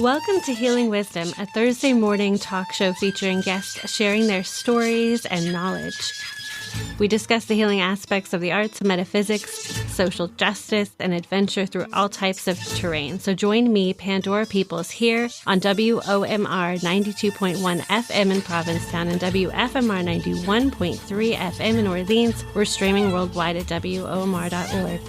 Welcome to Healing Wisdom, a Thursday morning talk show featuring guests sharing their stories and knowledge. We discuss the healing aspects of the arts, metaphysics, social justice, and adventure through all types of terrain. So join me, Pandora Peoples, here on WOMR 92.1 FM in Provincetown and WFMR 91.3 FM in Orleans. We're streaming worldwide at WOMR.org.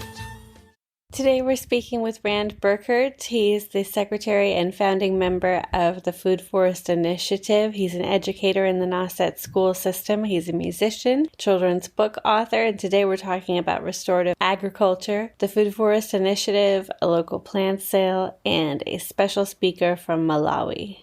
Today we're speaking with Rand Burkert. He's the secretary and founding member of the Food Forest Initiative. He's an educator in the Nauset school system. He's a musician, children's book author, and today we're talking about restorative agriculture, the Food Forest Initiative, a local plant sale, and a special speaker from Malawi.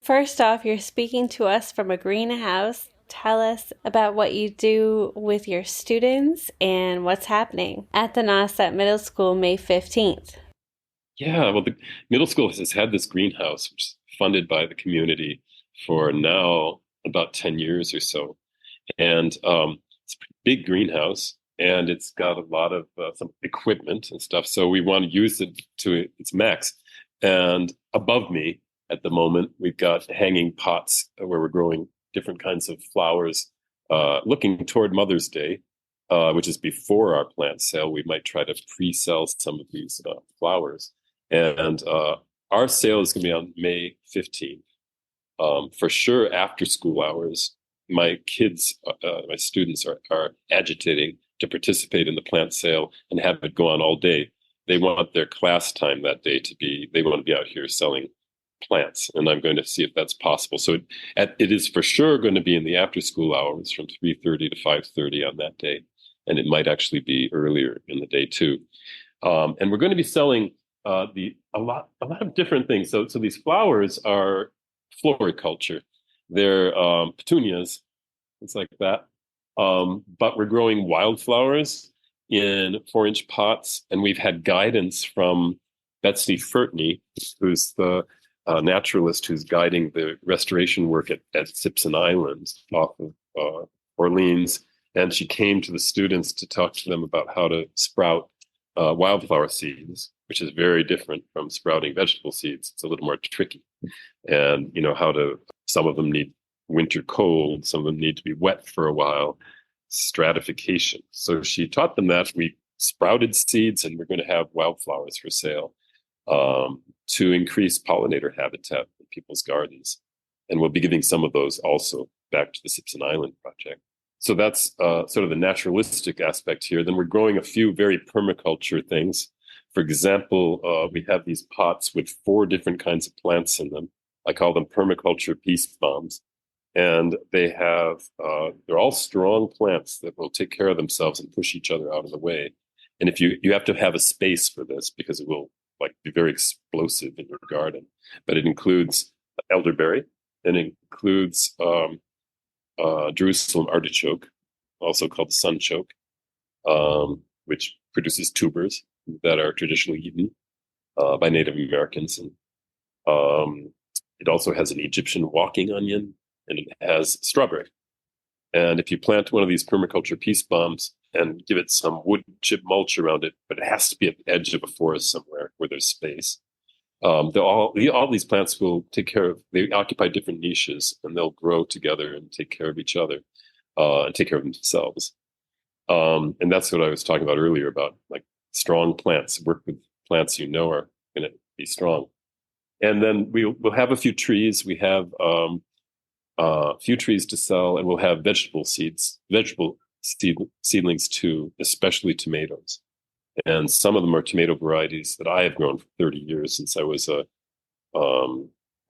First off, you're speaking to us from a greenhouse. Tell us about what you do with your students and what's happening at the Nauset Middle School May 15th. Yeah, well, the middle school has had this greenhouse, which is funded by the community for now about 10 years or so. And it's a pretty big greenhouse, and it's got a lot of some equipment and stuff. So we want to use it to its max. And above me at the moment, we've got hanging pots where we're growing different kinds of flowers, looking toward Mother's Day, which is before our plant sale. We might try to pre-sell some of these flowers. And our sale is going to be on May 15th. For sure, after school hours, my kids, my students are agitating to participate in the plant sale and have it go on all day. They want their class time that day they want to be out here selling plants, and I'm going to see if that's possible. So it is for sure going to be in the after school hours from 3:30 to 5:30 on that day, and it might actually be earlier in the day too. And we're going to be selling a lot of different things. So these flowers are floriculture. They're petunias, things like that. But we're growing wildflowers in 4-inch pots, and we've had guidance from Betsy Fertney, who's the naturalist who's guiding the restoration work at Simpson Island off of Orleans. And she came to the students to talk to them about how to sprout wildflower seeds, which is very different from sprouting vegetable seeds. It's a little more tricky. And, some of them need winter cold, some of them need to be wet for a while, stratification. So she taught them that. We sprouted seeds, and we're going to have wildflowers for sale. To increase pollinator habitat in people's gardens. And we'll be giving some of those also back to the Simpson Island project. So that's sort of the naturalistic aspect here. Then we're growing a few very permaculture things. For example, we have these pots with 4 different kinds of plants in them. I call them permaculture peace bombs. And they're all strong plants that will take care of themselves and push each other out of the way. And if you have to have a space for this because it will be very explosive in your garden. But it includes elderberry, and it includes Jerusalem artichoke, also called sunchoke, which produces tubers that are traditionally eaten by Native Americans. And it also has an Egyptian walking onion, and it has strawberry. And if you plant one of these permaculture peace bombs and give it some wood chip mulch around it, but it has to be at the edge of a forest somewhere where there's space. All these plants will they occupy different niches, and they'll grow together and take care of each other and take care of themselves. And that's what I was talking about earlier about strong plants. Work with plants are going to be strong. And then we'll have a few trees. We have a few trees to sell, and we'll have vegetable seedlings too, especially tomatoes. And some of them are tomato varieties that I have grown for 30 years since I was a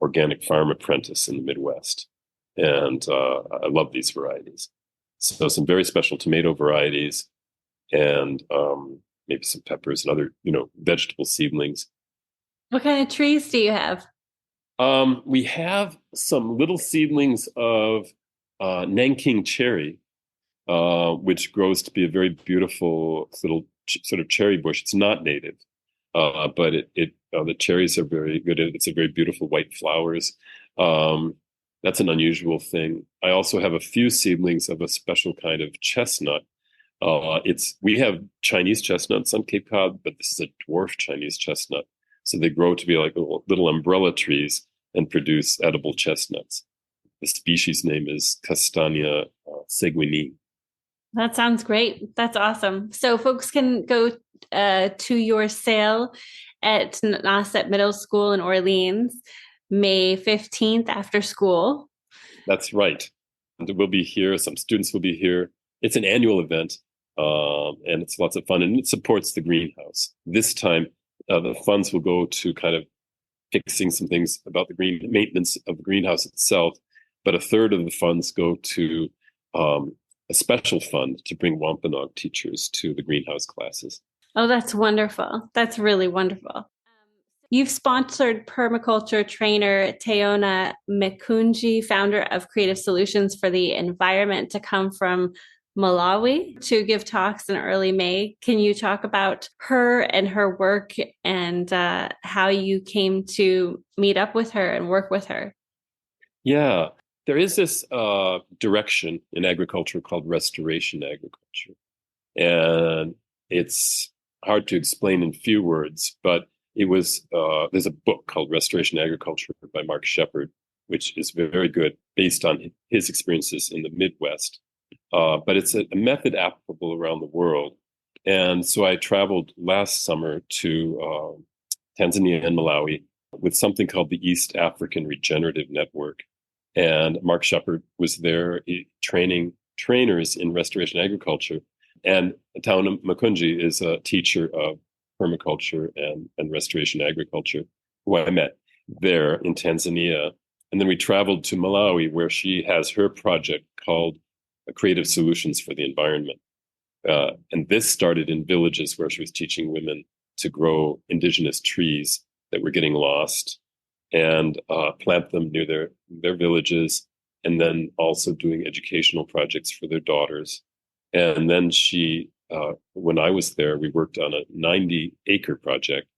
organic farm apprentice in the Midwest. And I love these varieties. So some very special tomato varieties, and maybe some peppers and other, vegetable seedlings. What kind of trees do you have? We have some little seedlings of Nanking cherry, which grows to be a very beautiful little sort of cherry bush. It's not native, but the cherries are very good. It's a very beautiful white flowers. That's an unusual thing. I also have a few seedlings of a special kind of chestnut. We have Chinese chestnuts on Cape Cod, but this is a dwarf Chinese chestnut. So they grow to be like little umbrella trees and produce edible chestnuts. The species name is Castagna seguini. That sounds great. That's awesome. So folks can go to your sale at Nauset Middle School in Orleans, May 15th after school. That's right. And we'll be here. Some students will be here. It's an annual event, and it's lots of fun, and it supports the greenhouse. This time, the funds will go to kind of fixing some things about the maintenance of the greenhouse itself, but a third of the funds go to a special fund to bring Wampanoag teachers to the greenhouse classes. Oh, that's wonderful. That's really wonderful. You've sponsored permaculture trainer Teona Mikunji, founder of Creative Solutions for the Environment, to come from Malawi to give talks in early May. Can you talk about her and her work and how you came to meet up with her and work with her? Yeah, there is this direction in agriculture called restoration agriculture. And it's hard to explain in few words, but it was there's a book called Restoration Agriculture by Mark Shepard, which is very good based on his experiences in the Midwest. But it's a method applicable around the world. And so I traveled last summer to Tanzania and Malawi with something called the East African Regenerative Network. And Mark Shepard was there training trainers in restoration agriculture. And Teona Mikunji is a teacher of permaculture and restoration agriculture, who I met there in Tanzania. And then we traveled to Malawi, where she has her project called Creative Solutions for the Environment. And this started in villages where she was teaching women to grow indigenous trees that were getting lost and plant them near their villages, and then also doing educational projects for their daughters. And then she, when I was there, we worked on a 90-acre project,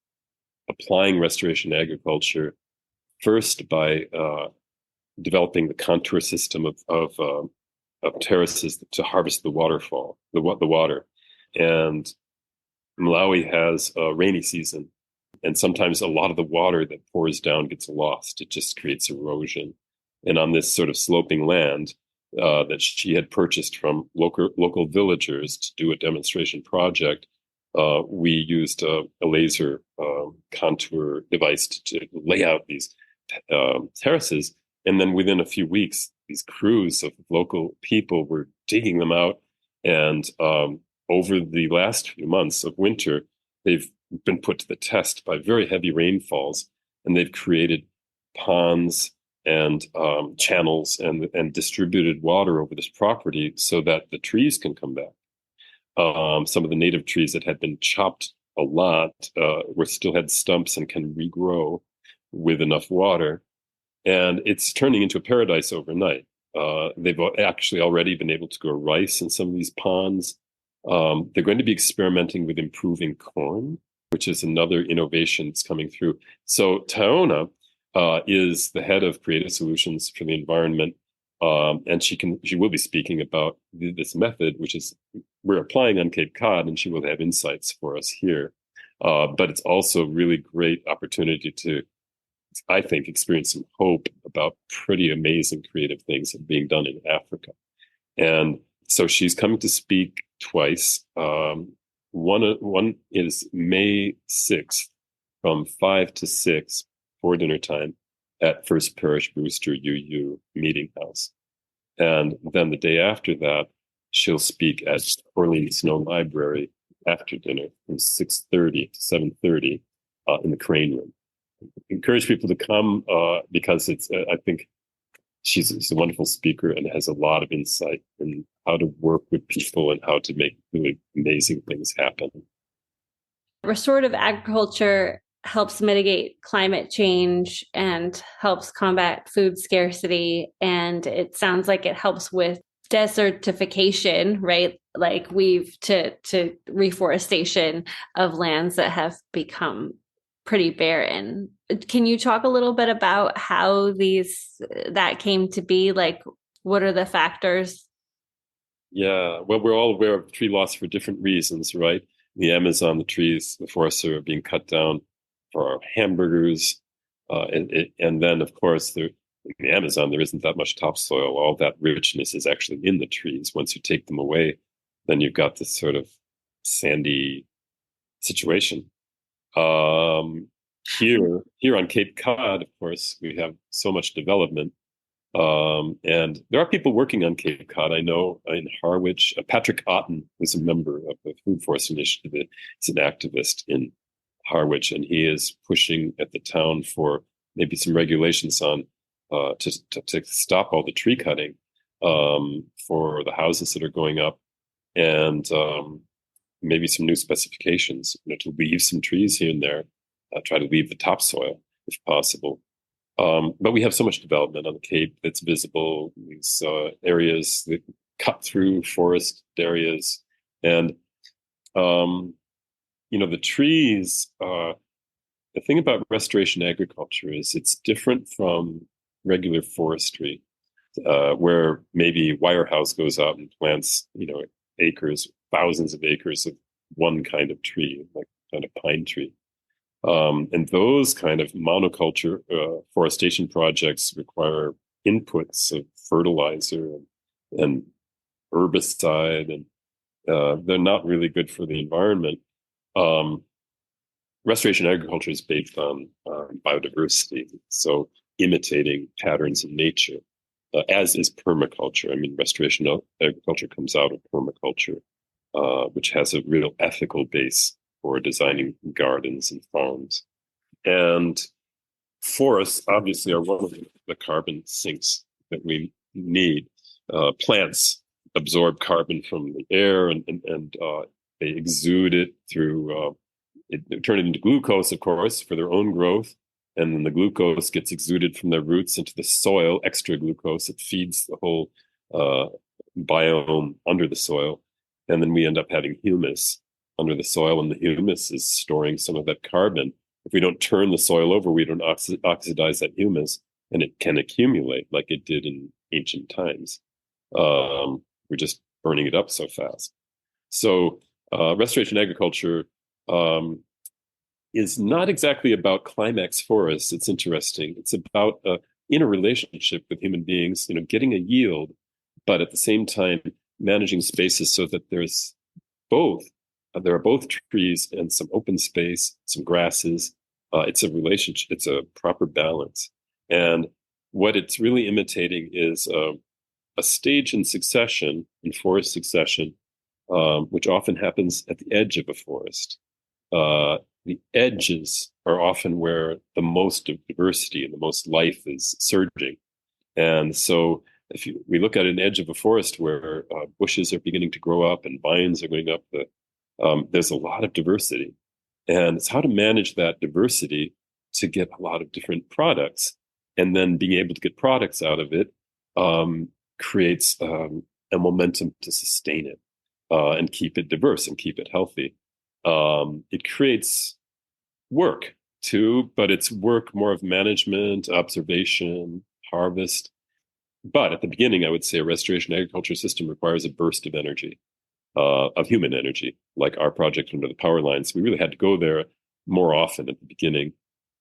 applying restoration agriculture, first by developing the contour system of terraces to harvest the water. And Malawi has a rainy season, and sometimes a lot of the water that pours down gets lost. It just creates erosion. And on this sort of sloping land that she had purchased from local villagers to do a demonstration project, we used a laser contour device to lay out these terraces. And then within a few weeks, these crews of local people were digging them out. And over the last few months of winter, they've been put to the test by very heavy rainfalls, and they've created ponds and channels and distributed water over this property so that the trees can come back. Some of the native trees that had been chopped a lot still had stumps and can regrow with enough water. And it's turning into a paradise overnight. They've actually already been able to grow rice in some of these ponds. They're going to be experimenting with improving corn, which is another innovation that's coming through. So Teona is the head of Creative Solutions for the Environment, and she will be speaking about this method, which is we're applying on Cape Cod, and she will have insights for us here. But it's also a really great opportunity to, I think, experience some hope about pretty amazing creative things that are being done in Africa. And so she's coming to speak twice. One is May 6th from 5 to 6 for dinner time at First Parish Brewster UU Meeting House. And then the day after that, she'll speak at Orleans Snow Library after dinner from 6:30 to 7:30 in the Crane Room. Encourage people to come because I think she's a wonderful speaker and has a lot of insight in how to work with people and how to make really amazing things happen. Restorative agriculture helps mitigate climate change and helps combat food scarcity. And it sounds like it helps with desertification, right? Like to reforestation of lands that have become pretty barren. Can you talk a little bit about how that came to be? Like, what are the factors? Yeah, well, we're all aware of tree loss for different reasons, right? In the Amazon, the forests are being cut down for our hamburgers. And then, of course, in the Amazon, there isn't that much topsoil. All that richness is actually in the trees. Once you take them away, then you've got this sort of sandy situation. Um, here on Cape Cod, of course, we have so much development. And there are people working on Cape Cod. I know in Harwich, Patrick Otten is a member of the Food Forest Initiative. He's an activist in Harwich, and he is pushing at the town for maybe some regulations on to stop all the tree cutting for the houses that are going up, and maybe some new specifications, to leave some trees here and there, try to leave the topsoil if possible. But we have so much development on the Cape that's visible, these areas that cut through forest areas. And, the trees, the thing about restoration agriculture is it's different from regular forestry, where maybe Weyerhaus goes out and plants, acres, thousands of acres of one kind of tree, like kind of pine tree. And those kind of monoculture forestation projects require inputs of fertilizer and herbicide, and they're not really good for the environment. Restoration agriculture is based on biodiversity, so imitating patterns in nature, as is permaculture. I mean, restoration agriculture comes out of permaculture, which has a real ethical base for designing gardens and farms. And forests obviously are one of the carbon sinks that we need. Plants absorb carbon from the air, and they exude it through, turn it into glucose, of course, for their own growth. And then the glucose gets exuded from their roots into the soil, extra glucose. It feeds the whole biome under the soil. And then we end up having humus under the soil, and the humus is storing some of that carbon. If we don't turn the soil over, we don't oxidize that humus, and it can accumulate like it did in ancient times. We're just burning it up so fast. So restoration agriculture is not exactly about climax forests. It's interesting. It's about in a relationship with human beings, getting a yield, but at the same time managing spaces so that there's both. There are both trees and some open space, some grasses. It's a relationship. It's a proper balance. And what it's really imitating is a stage in succession, in forest succession, which often happens at the edge of a forest. The edges are often where the most of diversity and the most life is surging. And so if we look at an edge of a forest where bushes are beginning to grow up and vines are going up, there's a lot of diversity. And it's how to manage that diversity to get a lot of different products. And then being able to get products out of it creates a momentum to sustain it and keep it diverse and keep it healthy. It creates work too, but it's work more of management, observation, harvest. But at the beginning, I would say a restoration agriculture system requires a burst of energy, of human energy, like our project under the power lines. We really had to go there more often at the beginning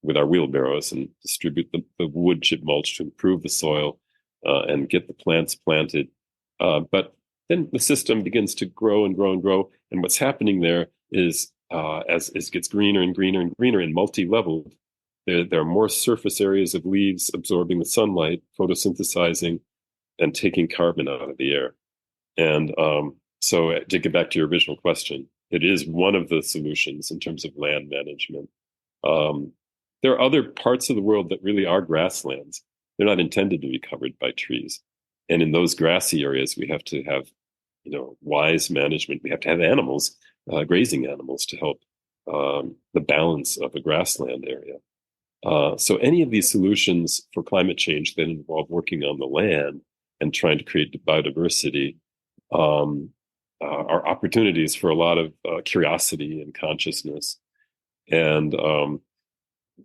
with our wheelbarrows and distribute the wood chip mulch to improve the soil and get the plants planted. But then the system begins to grow and grow and grow. And what's happening there is as it gets greener and greener and greener and multi-leveled, there are more surface areas of leaves absorbing the sunlight, photosynthesizing, and taking carbon out of the air. And so to get back to your original question, it is one of the solutions in terms of land management. There are other parts of the world that really are grasslands. They're not intended to be covered by trees. And in those grassy areas, we have to have, wise management. We have to have animals, grazing animals, to help the balance of a grassland area. So any of these solutions for climate change that involve working on the land and trying to create biodiversity are opportunities for a lot of curiosity and consciousness. And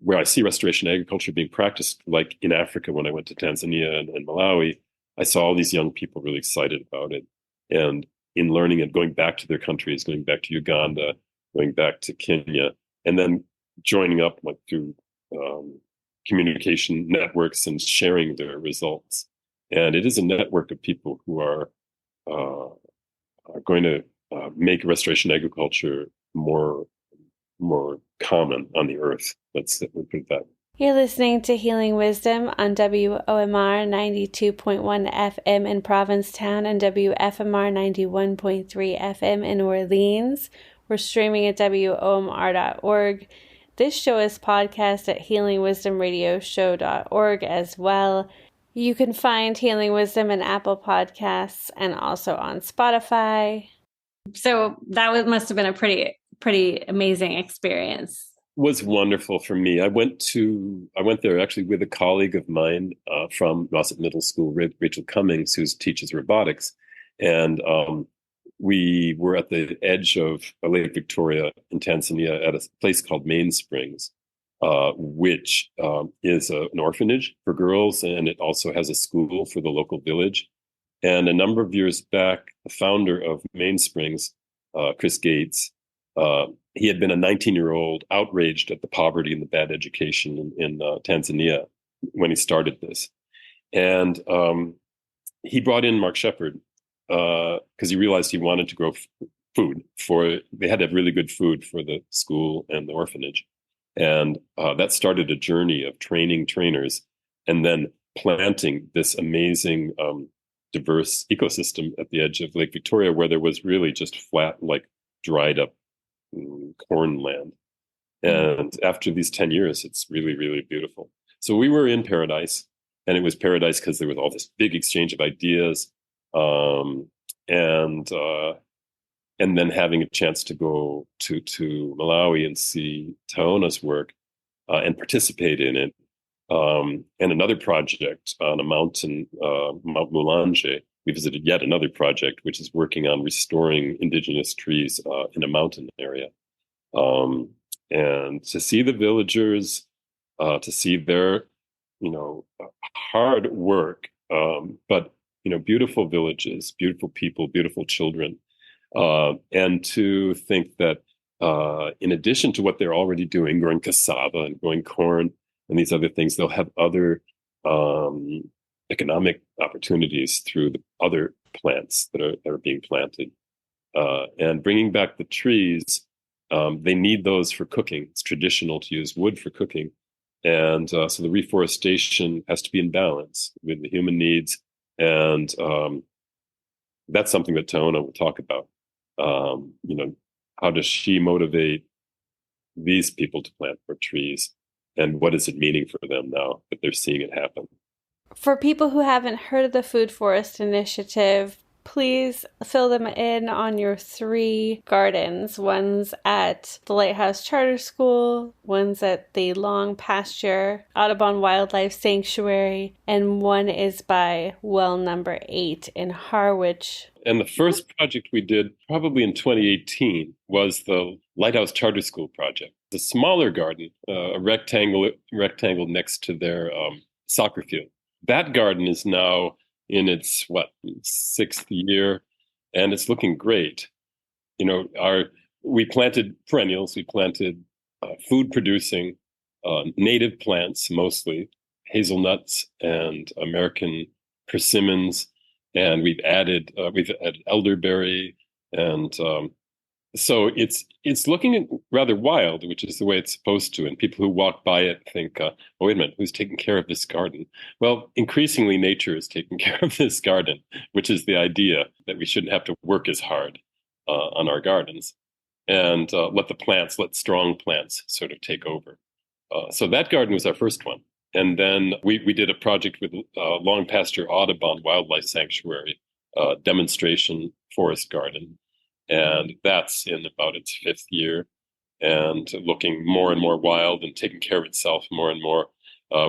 where I see restoration agriculture being practiced, like in Africa, when I went to Tanzania and Malawi, I saw all these young people really excited about it. And in learning and going back to their countries, going back to Uganda, going back to Kenya, and then joining up like through communication networks and sharing their results. And it is a network of people who are going to make restoration agriculture more common on the earth. Let's put it that way. You're listening to Healing Wisdom on WOMR 92.1 FM in Provincetown and WFMR 91.3 FM in Orleans. We're streaming at WOMR.org. This show is podcast at healingwisdomradioshow.org as well. You can find Healing Wisdom in Apple Podcasts and also on Spotify. So that must have been a pretty amazing experience. Was wonderful for me. I went there actually with a colleague of mine from Nauset Middle School, Rachel Cummings, who teaches robotics. And we were at the edge of Lake Victoria in Tanzania at a place called Mainsprings, which is an orphanage for girls, and it also has a school for the local village. And a number of years back, the founder of Mainsprings, Chris Gates, he had been a 19-year-old outraged at the poverty and the bad education in Tanzania when he started this. And he brought in Mark Shepard because he realized he wanted to grow food they had to have really good food for the school and the orphanage. And that started a journey of training trainers and then planting this amazing diverse ecosystem at the edge of Lake Victoria, where there was really just flat, like dried up corn land. And after these 10 years, it's really, really beautiful. So we were in paradise, and it was paradise because there was all this big exchange of ideas, and then having a chance to go to Malawi and see Taona's work and participate in it. And another project on a mountain, Mount Mulanje, we visited yet another project which is working on restoring indigenous trees in a mountain area. And to see the villagers, to see their, hard work, but, beautiful villages, beautiful people, beautiful children. And to think that in addition to what they're already doing, growing cassava and growing corn and these other things, they'll have other economic opportunities through the other plants that are being planted. And bringing back the trees, they need those for cooking. It's traditional to use wood for cooking. And so the reforestation has to be in balance with the human needs. And that's something that Taona will talk about. How does she motivate these people to plant more trees? And what is it meaning for them now that they're seeing it happen? For people who haven't heard of the Food Forest Initiative, please fill them in on your 3 gardens. One's at the Lighthouse Charter School, one's at the Long Pasture Audubon Wildlife Sanctuary, and one is by well number 8 in Harwich. And the first project we did probably in 2018 was the Lighthouse Charter School project. The smaller garden, a rectangle next to their soccer field. That garden is now in its 6th year, and it's looking great. We planted perennials, we planted food producing native plants, mostly hazelnuts and American persimmons, and we've added elderberry, and so it's looking rather wild, which is the way it's supposed to. And people who walk by it think, oh, wait a minute, who's taking care of this garden? Well, increasingly nature is taking care of this garden, which is the idea that we shouldn't have to work as hard on our gardens, and let strong plants sort of take over. So that garden was our first one. And then we did a project with Long Pasture Audubon Wildlife Sanctuary, demonstration forest garden. And that's in about its 5th year and looking more and more wild and taking care of itself more and more.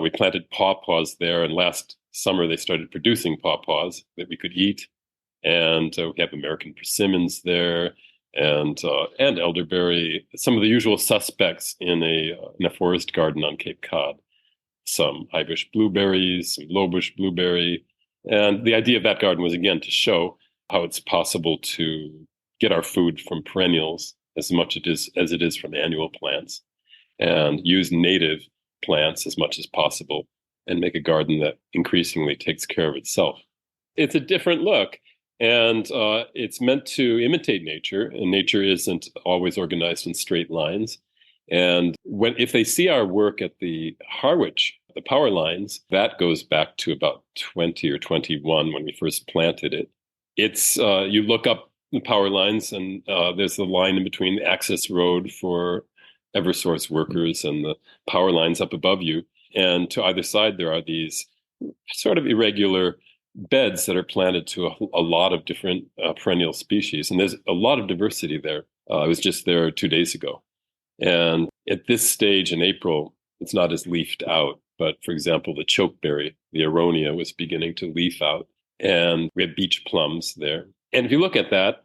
We planted pawpaws there, and last summer they started producing pawpaws that we could eat. And we have American persimmons there and elderberry, some of the usual suspects in a forest garden on Cape Cod. Some high-bush blueberries, some low-bush blueberry. And the idea of that garden was, again, to show how it's possible to get our food from perennials as much as it is from annual plants. and use native plants as much as possible and make a garden that increasingly takes care of itself. It's a different look, and it's meant to imitate nature, and nature isn't always organized in straight lines. And if they see our work at the Harwich, the power lines, that goes back to about 20 or 21 when we first planted it. It's you look up the power lines, and there's the line in between the access road for Eversource workers and the power lines up above you. And to either side, there are these sort of irregular beds that are planted to a lot of different perennial species. And there's a lot of diversity there. I was just there 2 days ago. And at this stage in April, it's not as leafed out. But for example, the chokeberry, the aronia, was beginning to leaf out. And we have beach plums there. And if you look at that,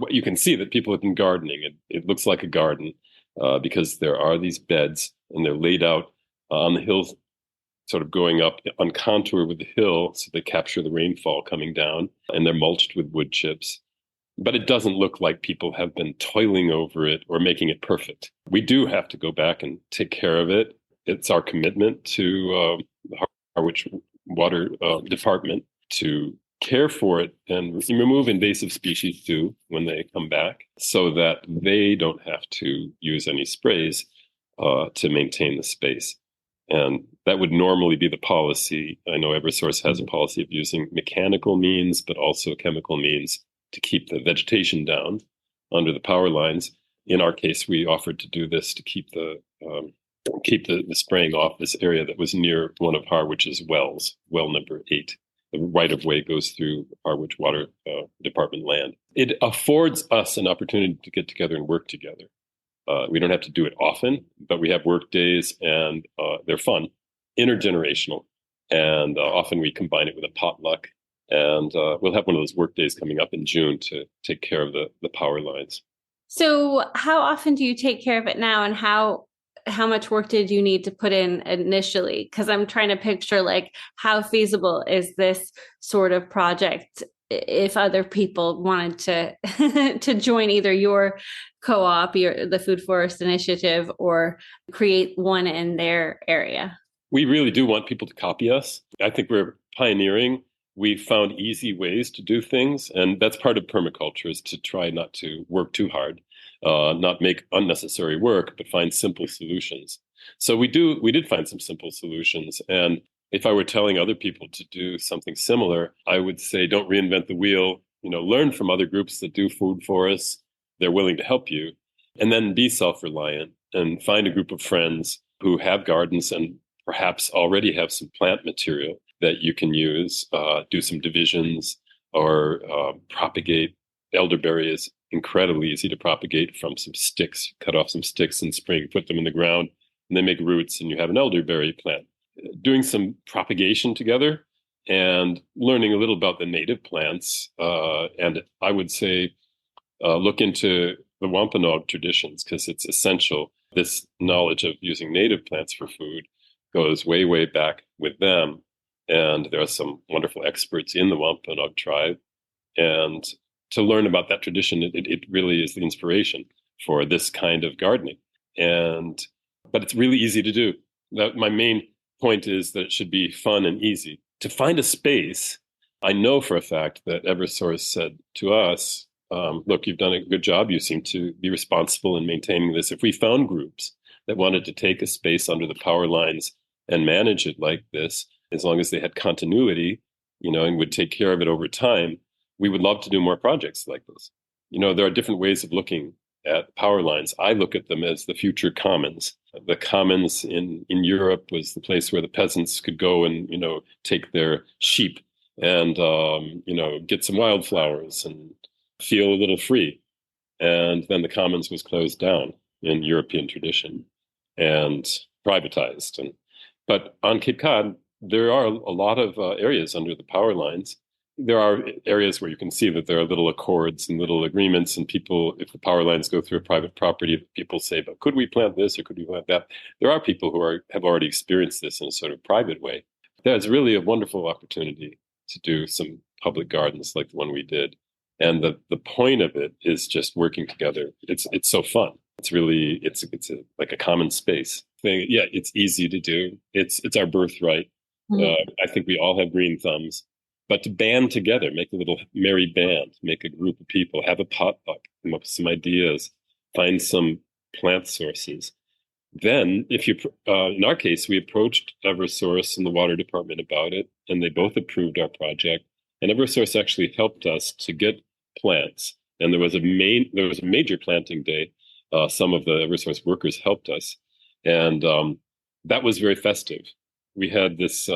you can see that people have been gardening. It looks like a garden because there are these beds, and they're laid out on the hills, sort of going up on contour with the hill, so they capture the rainfall coming down, and they're mulched with wood chips. But it doesn't look like people have been toiling over it or making it perfect. We do have to go back and take care of it. It's our commitment to the Harwich Water Department to care for it and remove invasive species too when they come back, so that they don't have to use any sprays to maintain the space. And that would normally be the policy. I know Eversource has a policy of using mechanical means, but also chemical means to keep the vegetation down under the power lines. In our case, we offered to do this to keep the spraying off this area that was near one of Harwich's wells, well number 8. The right-of-way goes through Harwich Water Department land. It affords us an opportunity to get together and work together. We don't have to do it often, but we have work days, and they're fun, intergenerational, and often we combine it with a potluck. And we'll have one of those work days coming up in June to take care of the power lines. So how often do you take care of it now, and how much work did you need to put in initially? Because I'm trying to picture, like, how feasible is this sort of project if other people wanted to to join either your co-op, the Food Forest Initiative, or create one in their area? We really do want people to copy us. I think we're pioneering. We found easy ways to do things, and that's part of permaculture, is to try not to work too hard, not make unnecessary work, but find simple solutions. So we did find some simple solutions. And if I were telling other people to do something similar, I would say, don't reinvent the wheel. Learn from other groups that do food forests. They're willing to help you. And then be self-reliant and find a group of friends who have gardens and perhaps already have some plant material that you can use, do some divisions, or propagate. Elderberry is incredibly easy to propagate from some sticks. Cut off some sticks in spring, put them in the ground, and they make roots, and you have an elderberry plant. Doing some propagation together and learning a little about the native plants. And I would say look into the Wampanoag traditions, because it's essential. This knowledge of using native plants for food goes way, way back with them. And there are some wonderful experts in the Wampanoag tribe. And to learn about that tradition, it really is the inspiration for this kind of gardening. But it's really easy to do. My main point is that it should be fun and easy. To find a space, I know for a fact that Eversource said to us, look, you've done a good job. You seem to be responsible in maintaining this. If we found groups that wanted to take a space under the power lines and manage it like this, as long as they had continuity, and would take care of it over time, we would love to do more projects like this. There are different ways of looking at power lines. I look at them as the future commons. The commons in Europe was the place where the peasants could go and, take their sheep and, get some wildflowers and feel a little free. And then the commons was closed down in European tradition and privatized. But on Cape Cod, there are a lot of areas under the power lines. There are areas where you can see that there are little accords and little agreements, and people, if the power lines go through a private property, people say, but could we plant this or could we plant that? There are people who have already experienced this in a sort of private way. That's really a wonderful opportunity to do some public gardens like the one we did. And the point of it is just working together. It's so fun. like a common space thing. Yeah, it's easy to do. It's our birthright. I think we all have green thumbs. But to band together, make a little merry band, make a group of people, have a potluck, come up with some ideas, find some plant sources. Then, in our case, we approached Eversource and the water department about it, and they both approved our project. And Eversource actually helped us to get plants. And there was a major planting day. Some of the Eversource workers helped us, and that was very festive. We had these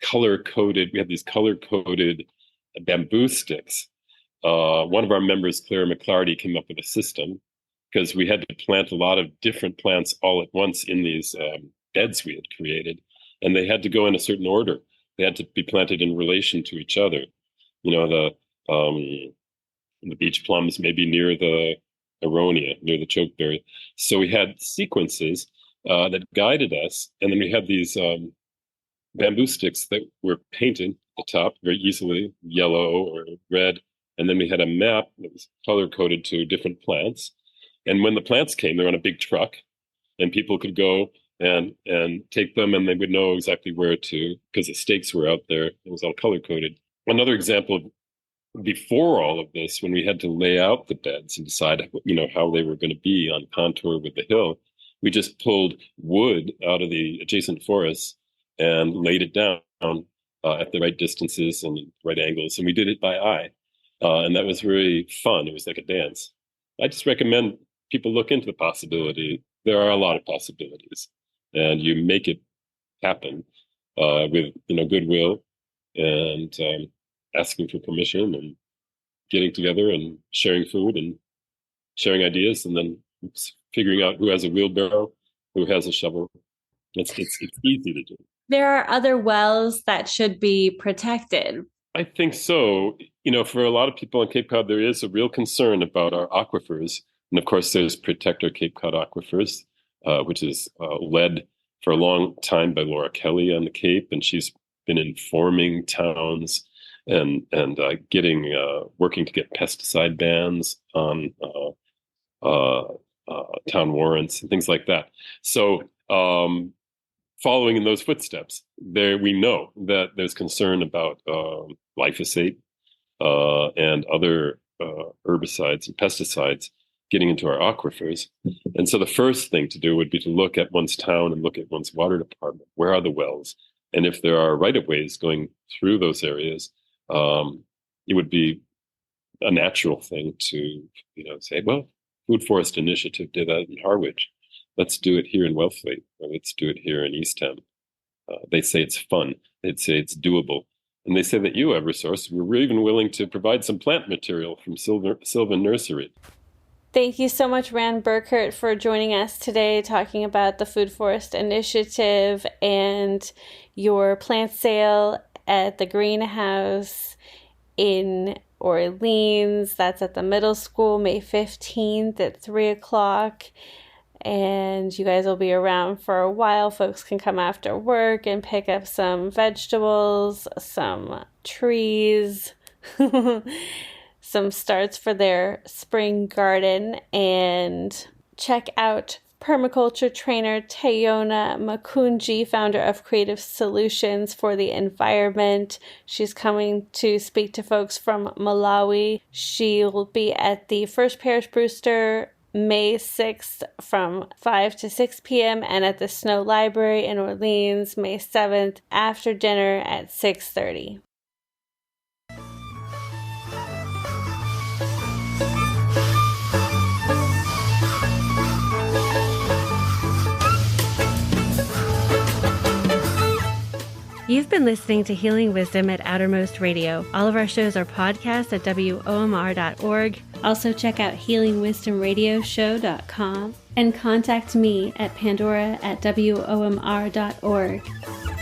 color-coded bamboo sticks. One of our members, Claire McClarty, came up with a system because we had to plant a lot of different plants all at once in these beds we had created, and they had to go in a certain order. They had to be planted in relation to each other. The beach plums maybe near the aronia, near the chokeberry. So we had sequences that guided us, and then we had these bamboo sticks that were painted at the top very easily, yellow or red, and then we had a map that was color-coded to different plants. And when the plants came, they were on a big truck, and people could go and take them, and they would know exactly where to, because the stakes were out there. It was all color-coded. Another example, before all of this, when we had to lay out the beds and decide, how they were going to be on contour with the hill, we just pulled wood out of the adjacent forests and laid it down at the right distances and right angles. And we did it by eye. And that was very fun. It was like a dance. I just recommend people look into the possibility. There are a lot of possibilities, and you make it happen with goodwill and asking for permission and getting together and sharing food and sharing ideas, and then figuring out who has a wheelbarrow, who has a shovel. It's easy to do. There are other wells that should be protected. I think so. For a lot of people on Cape Cod, there is a real concern about our aquifers. And of course, there's Protect Our Cape Cod Aquifers, which is led for a long time by Laura Kelly on the Cape. And she's been informing towns and working to get pesticide bans on town warrants and things like that. So following in those footsteps, we know that there's concern about glyphosate and other herbicides and pesticides getting into our aquifers. And so the first thing to do would be to look at one's town and look at one's water department. Where are the wells? And if there are right-of-ways going through those areas, it would be a natural thing to say, well, Food Forest Initiative did that in Harwich. Let's do it here in Wellfleet, or let's do it here in Eastham. They say it's fun. They'd say it's doable. And they say that you, Eversource, were even willing to provide some plant material from Sylvan Nursery. Thank you so much, Rand Burkert, for joining us today, talking about the Food Forest Initiative and your plant sale at the greenhouse in Orleans. That's at the middle school, May 15th at 3 o'clock. And you guys will be around for a while. Folks can come after work and pick up some vegetables, some trees, some starts for their spring garden, and check out permaculture trainer Tayona Makunji, founder of Creative Solutions for the Environment. She's coming to speak to folks from Malawi. She'll be at the First Parish Brewster May 6th from 5 to 6 p.m. and at the Snow Library in Orleans May 7th after dinner at 6:30. You've been listening to Healing Wisdom at Outermost Radio. All of our shows are podcasts at WOMR.org. Also check out healingwisdomradioshow.com and contact me at pandora@WOMR.org.